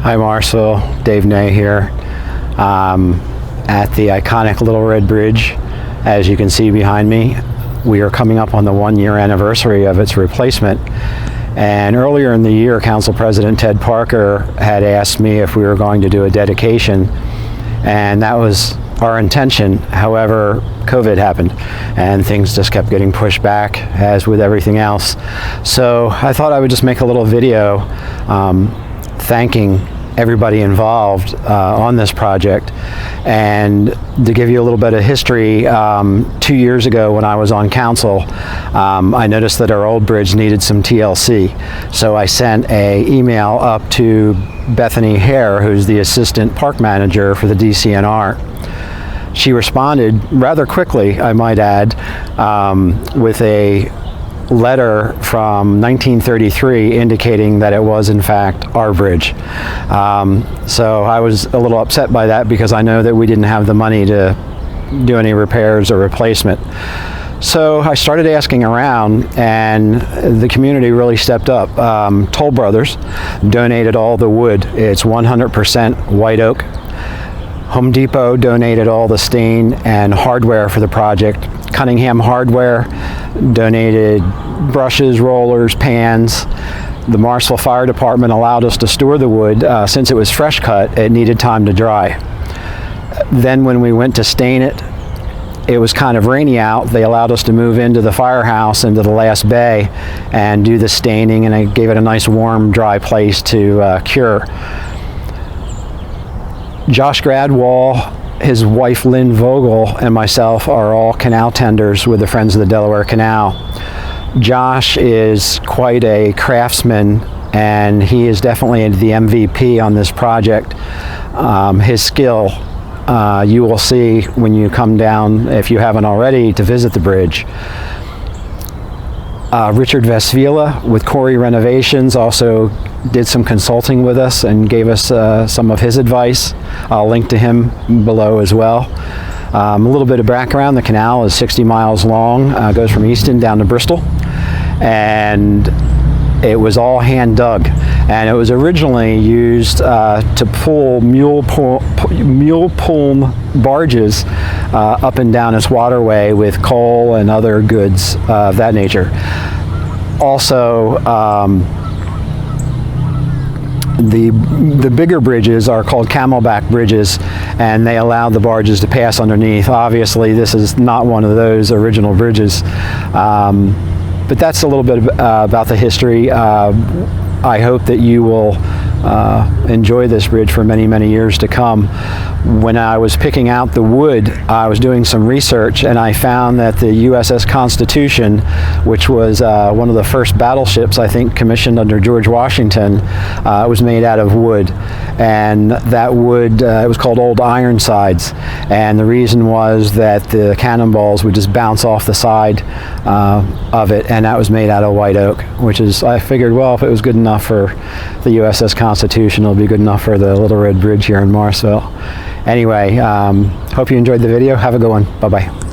Hi Marshall, Dave Ney here at the iconic Little Red Bridge. As you can see behind me, we are coming up on the 1-year anniversary of its replacement. And earlier in the year, Council President Ted Parker had asked me if we were going to do a dedication, and that was our intention. However, COVID happened and things just kept getting pushed back, as with everything else. So I thought I would just make a little video thanking everybody involved on this project. And to give you a little bit of history, 2 years ago when I was on council, I noticed that our old bridge needed some TLC. So I sent an email up to Bethany Hare, who's the assistant park manager for the DCNR. She responded rather quickly, I might add, with a letter from 1933 indicating that it was in fact our bridge. So I was a little upset by that because I know that we didn't have the money to do any repairs or replacement. So I started asking around, and the community really stepped up. Toll Brothers donated all the wood. It's 100% white oak. Home Depot donated all the stain and hardware for the project. Cunningham Hardware donated brushes, rollers, pans. The Marshall Fire Department allowed us to store the wood. Since it was fresh cut, it needed time to dry. Then when we went to stain it, it was kind of rainy out. They allowed us to move into the firehouse, into the last bay, and do the staining, and it gave it a nice warm, dry place to cure. Josh Gradwall, his wife Lynn Vogel, and myself are all canal tenders with the Friends of the Delaware Canal. Josh is quite a craftsman, and he is definitely the MVP on this project. His skill, you will see when you come down, if you haven't already, to visit the bridge. Richard Vesvila with Corey Renovations also did some consulting with us and gave us some of his advice. I'll link to him below as well. A little bit of background: the canal is 60 miles long, goes from Easton down to Bristol, and it was all hand dug, and it was originally used to pull mule pull barges up and down its waterway with coal and other goods of that nature. Also, the bigger bridges are called camelback bridges, and they allow the barges to pass underneath. Obviously, this is not one of those original bridges. But that's a little bit about the history. I hope that you will enjoy this bridge for many, many years to come. When I was picking out the wood, I was doing some research, and I found that the USS Constitution, which was one of the first battleships, I think, commissioned under George Washington, was made out of wood. And that wood, it was called Old Ironsides. And the reason was that the cannonballs would just bounce off the side of it, and that was made out of white oak, which is, I figured, well, if it was good enough for the USS Constitution, it'll be good enough for the Little Red Bridge here in Morrisville. Anyway, hope you enjoyed the video. Have a good one. Bye-bye.